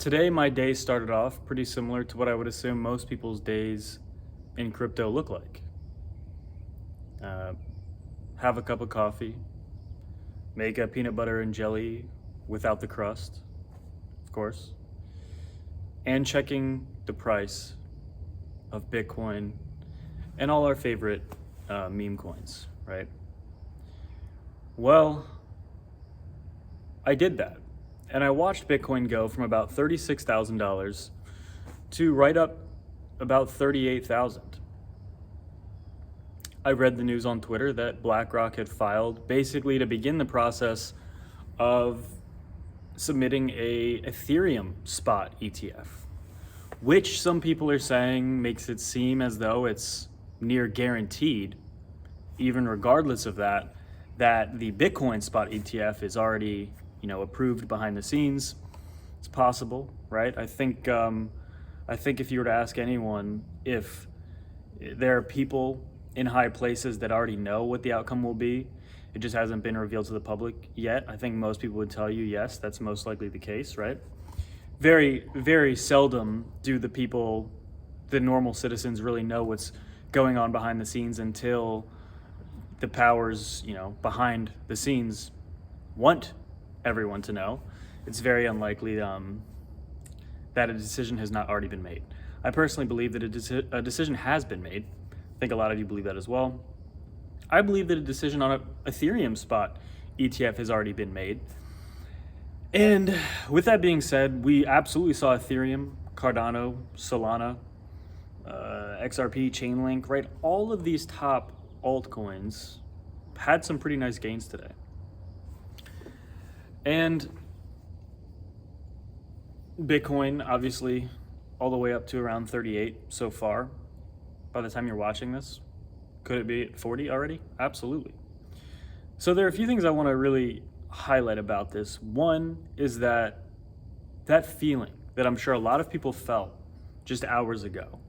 Today, my day started off pretty similar to what I would assume most people's days in crypto look like. Uh, have a cup of coffee, make a peanut butter and jelly without the crust, of course, and checking the price of Bitcoin and all our favorite meme coins, right? Well, I did that. And I watched Bitcoin go from about $36,000 to right up about 38,000. I read the news on Twitter that BlackRock had filed basically to begin the process of submitting a Ethereum spot ETF, which some people are saying makes it seem as though it's near guaranteed, even regardless of that the Bitcoin spot ETF is already approved behind the scenes. It's possible, right? I think if you were to ask anyone if there are people in high places that already know what the outcome will be, it just hasn't been revealed to the public yet, I think most people would tell you, yes, that's most likely the case, right? Very, very seldom do the normal citizens really know what's going on behind the scenes until the powers, behind the scenes want everyone to know. It's very unlikely that a decision has not already been made. I personally believe that a decision has been made. I think a lot of you believe that as well. I believe that a decision on an Ethereum spot ETF has already been made. And with that being said, we absolutely saw Ethereum, Cardano, Solana, XRP, Chainlink, right? All of these top altcoins had some pretty nice gains today. And Bitcoin, obviously, all the way up to around 38 so far. By the time you're watching this, could it be at 40 already? Absolutely. So there are a few things I want to really highlight about this. One is that feeling that I'm sure a lot of people felt just hours ago.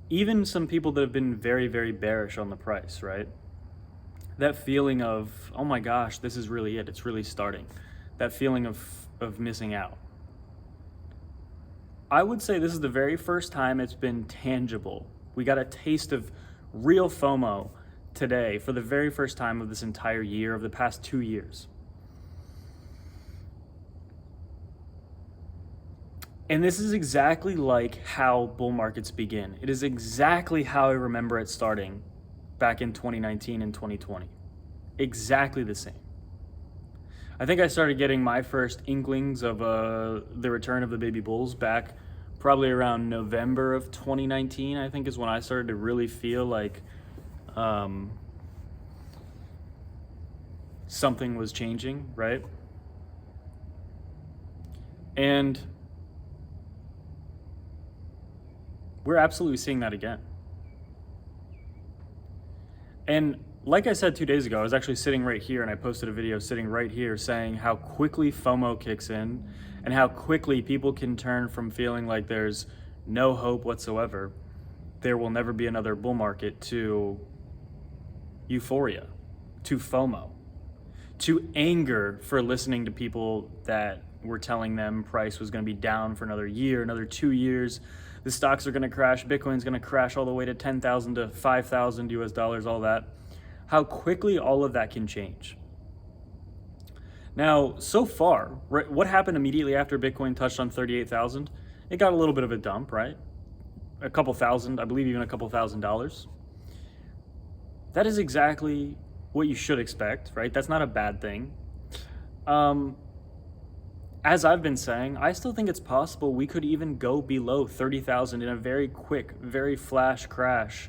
Even some people that have been very, very bearish on the price, right? That feeling of, oh my gosh, this is really it. It's really starting. That feeling of missing out. I would say this is the very first time it's been tangible. We got a taste of real FOMO today for the very first time of this entire year, of the past 2 years. And this is exactly like how bull markets begin. It is exactly how I remember it starting back in 2019 and 2020. Exactly the same. I think I started getting my first inklings of the return of the baby bulls back probably around November of 2019, I think is when I started to really feel like something was changing, right? And we're absolutely seeing that again. And like I said 2 days ago, I was actually sitting right here and I posted a video sitting right here saying how quickly FOMO kicks in and how quickly people can turn from feeling like there's no hope whatsoever, there will never be another bull market, to euphoria, to FOMO, to anger for listening to people that were telling them price was going to be down for another year, another 2 years. The stocks are going to crash. Bitcoin's going to crash all the way to 10,000 to 5,000 US dollars, all that. How quickly all of that can change. Now, so far, right, what happened immediately after Bitcoin touched on 38,000? It got a little bit of a dump, right? A couple thousand, I believe even a couple $1,000s. That is exactly what you should expect, right? That's not a bad thing. As I've been saying, I still think it's possible we could even go below 30,000 in a very quick, very flash crash,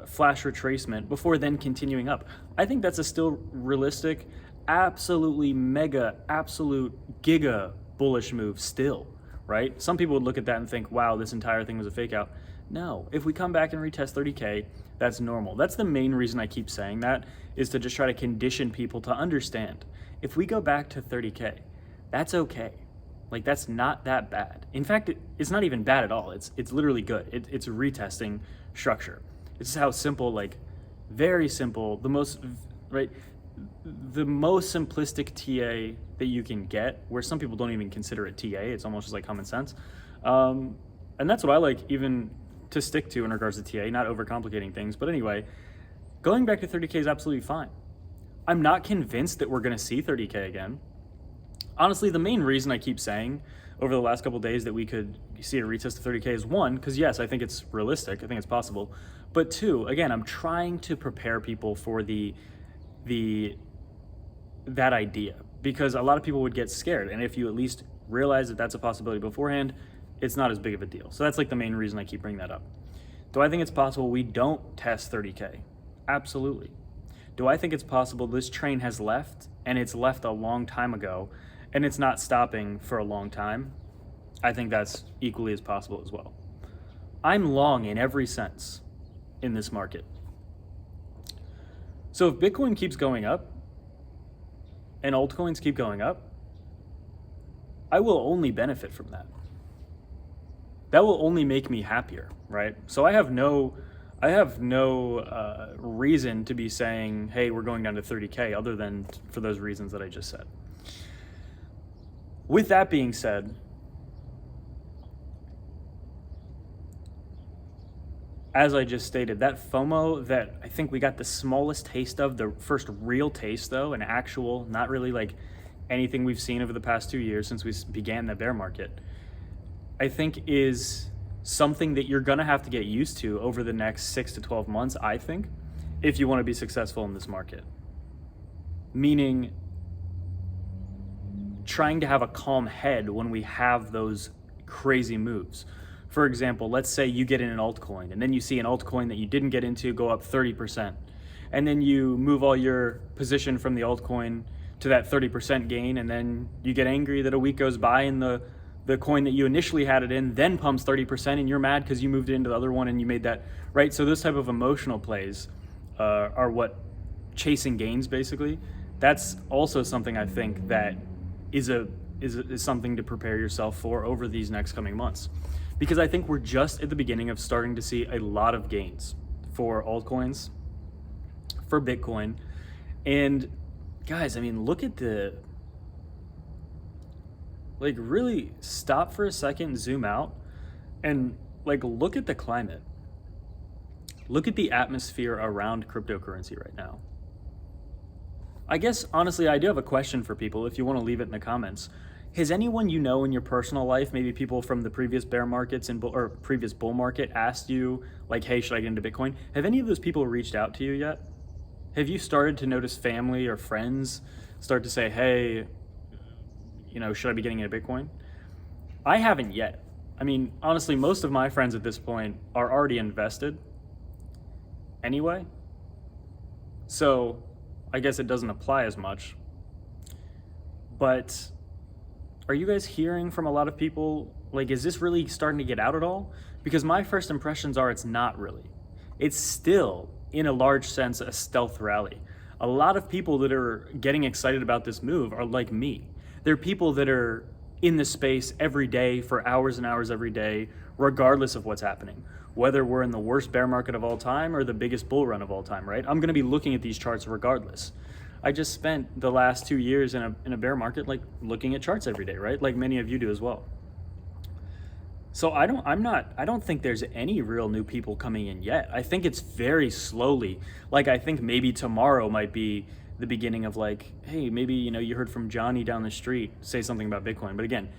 flash retracement before then continuing up. I think that's a still realistic, absolutely mega, absolute giga bullish move still, right? Some people would look at that and think, wow, this entire thing was a fake out. No, if we come back and retest 30K, that's normal. That's the main reason I keep saying that, is to just try to condition people to understand. If we go back to 30K, that's okay. Like, that's not that bad. In fact, it's not even bad at all. It's literally good. It's retesting structure. This is how simple, like very simple, right? the most simplistic TA that you can get, where some people don't even consider it TA, it's almost just like common sense. And that's what I like even to stick to in regards to TA, not overcomplicating things. But anyway, going back to 30K is absolutely fine. I'm not convinced that we're going to see 30K again. Honestly, the main reason I keep saying over the last couple of days that we could see a retest of 30K is one, because yes, I think it's realistic. I think it's possible. But two, again, I'm trying to prepare people for that idea, because a lot of people would get scared. And if you at least realize that that's a possibility beforehand, it's not as big of a deal. So that's like the main reason I keep bringing that up. Do I think it's possible we don't test 30K? Absolutely. Do I think it's possible this train has left, and it's left a long time ago, and it's not stopping for a long time? I think that's equally as possible as well. I'm long in every sense in this market. So if Bitcoin keeps going up and altcoins keep going up, I will only benefit from that. That will only make me happier, right? So I have no reason to be saying, hey, we're going down to 30K, other than for those reasons that I just said. With that being said, as I just stated, that FOMO that I think we got the smallest taste of, the first real taste though, an actual, not really like anything we've seen over the past 2 years since we began the bear market, I think is something that you're gonna have to get used to over the next 6 to 12 months, I think, if you wanna be successful in this market. Meaning, trying to have a calm head when we have those crazy moves. For example, let's say you get in an altcoin and then you see an altcoin that you didn't get into go up 30%. And then you move all your position from the altcoin to that 30% gain, and then you get angry that a week goes by and the coin that you initially had it in then pumps 30% and you're mad because you moved it into the other one and you made that, right? So those type of emotional plays are what chasing gains basically. That's also something I think that is something to prepare yourself for over these next coming months. Because I think we're just at the beginning of starting to see a lot of gains for altcoins, for Bitcoin. And guys, I mean, look at really stop for a second, zoom out, and look at the climate. Look at the atmosphere around cryptocurrency right now. I guess, honestly, I do have a question for people if you want to leave it in the comments. Has anyone you know in your personal life, maybe people from the previous bear markets or previous bull market, asked you, hey, should I get into Bitcoin? Have any of those people reached out to you yet? Have you started to notice family or friends start to say, hey, should I be getting into Bitcoin? I haven't yet. I mean, honestly, most of my friends at this point are already invested anyway. So I guess it doesn't apply as much. But are you guys hearing from a lot of people, is this really starting to get out at all? Because my first impressions are it's not really. It's still, in a large sense, a stealth rally. A lot of people that are getting excited about this move are like me. They're people that are in the space every day for hours and hours every day, regardless of what's happening. Whether we're in the worst bear market of all time or the biggest bull run of all time, right? I'm gonna be looking at these charts regardless. I just spent the last 2 years in a bear market, looking at charts every day, right? Like many of you do as well. So I don't think there's any real new people coming in yet. I think it's very slowly. I think maybe tomorrow might be the beginning of hey, maybe, you heard from Johnny down the street say something about Bitcoin. But again,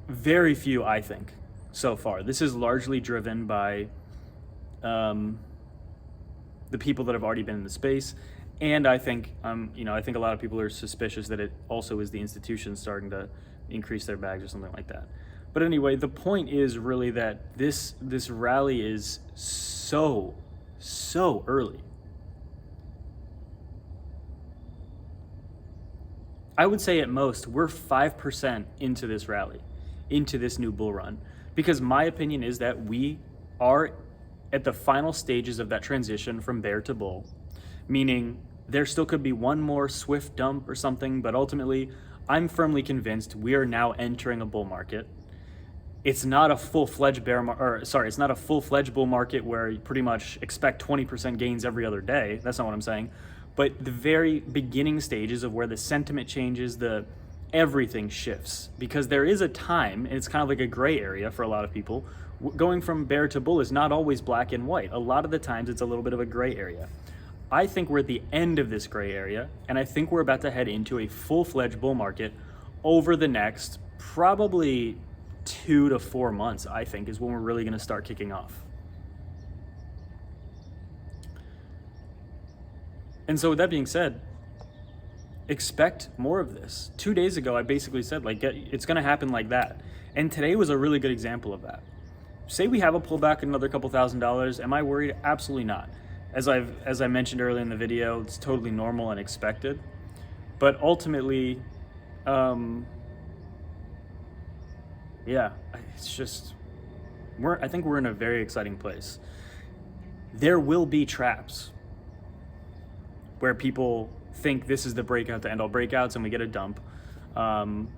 very few, I think, so far. This is largely driven by the people that have already been in the space. And I think, I think a lot of people are suspicious that it also is the institutions starting to increase their bags or something like that. But anyway, the point is really that this rally is so early. I would say at most, we're 5% into this rally, into this new bull run. Because my opinion is that we are at the final stages of that transition from bear to bull, meaning there still could be one more swift dump or something, but ultimately, I'm firmly convinced we are now entering a bull market. It's not a full-fledged it's not a full-fledged bull market where you pretty much expect 20% gains every other day. That's not what I'm saying. but the very beginning stages of where the sentiment changes, everything shifts, because there is a time, and it's kind of like a gray area for a lot of people. Going from bear to bull is not always black and white. A lot of the times it's a little bit of a gray area. I think we're at the end of this gray area, and I think we're about to head into a full-fledged bull market over the next probably 2 to 4 months, I think, is when we're really going to start kicking off. And so with that being said, expect more of this. 2 days ago, I basically said, like, it's going to happen like that. And today was a really good example of that. Say we have a pullback another couple $1,000s. Am I worried? Absolutely not. As I mentioned earlier in the video, it's totally normal and expected. But ultimately, yeah, it's just, I think we're in a very exciting place. There will be traps where people think this is the breakout to end all breakouts and we get a dump.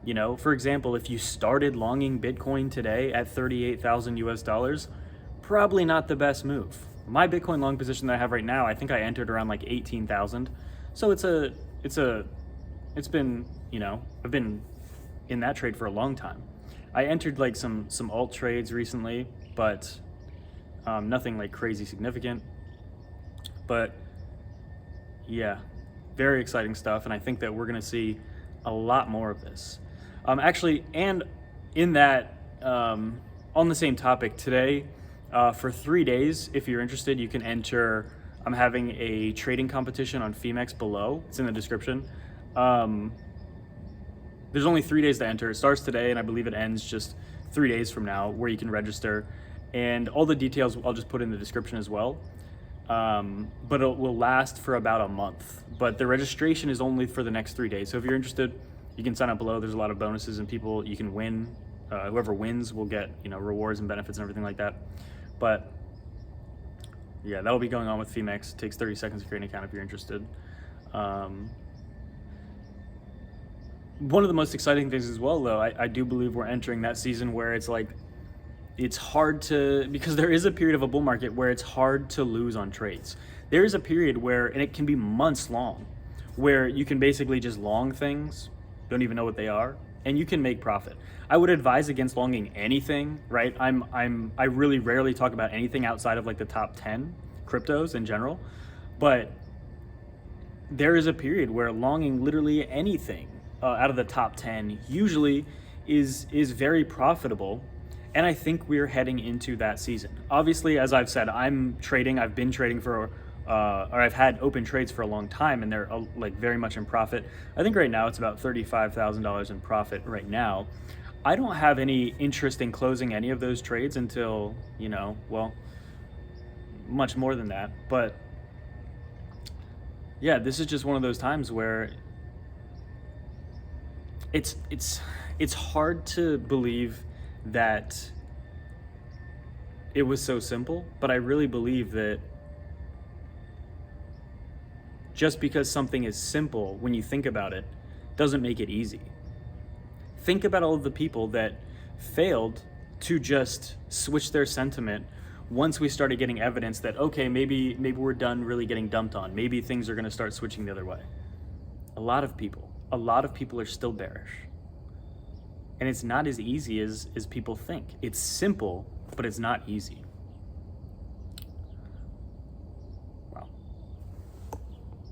You know, for example, if you started longing Bitcoin today at 38,000 US dollars, probably not the best move. My Bitcoin long position that I have right now, I think I entered around like 18,000. So it's been, you know, I've been in that trade for a long time. I entered like some alt trades recently, but nothing like crazy significant. But yeah, very exciting stuff. And I think that we're going to see a lot more of this. Actually, and in that, on the same topic today, for 3 days, if you're interested, you can enter. I'm having a trading competition on PHEMEX below. It's in the description. There's only 3 days to enter. It starts today, and I believe it ends just 3 days from now, where you can register. And all the details I'll just put in the description as well. But it will last for about a month. But the registration is only for the next 3 days. So if you're interested, you can sign up below. There's a lot of bonuses and people you can win. Whoever wins will get, you know, rewards and benefits and everything like that. But yeah, that will be going on with PHEMEX. It takes 30 seconds to create an account if you're interested. One of the most exciting things as well, though, I do believe we're entering that season where it's like, it's hard to, because there is a period of a bull market where it's hard to lose on trades. There is a period where, and it can be months long, where you can basically just long things, don't even know what they are, and you can make profit. I would advise against longing anything, right? I really rarely talk about anything outside of like the top 10 cryptos in general, but there is a period where longing literally anything out of the top 10 usually is very profitable. And I think we're heading into that season. Obviously, as I've said, I've been trading for, or I've had open trades for a long time, and they're like very much in profit. I think right now it's about $35,000 in profit right now. I don't have any interest in closing any of those trades until, you know, well, much more than that. But yeah, this is just one of those times where it's hard to believe that it was so simple, but I really believe that just because something is simple, when you think about it, doesn't make it easy. Think about all of the people that failed to just switch their sentiment once we started getting evidence that, okay, maybe we're done really getting dumped on. Maybe things are going to start switching the other way. A lot of people are still bearish. And it's not as easy as people think. It's simple, but it's not easy.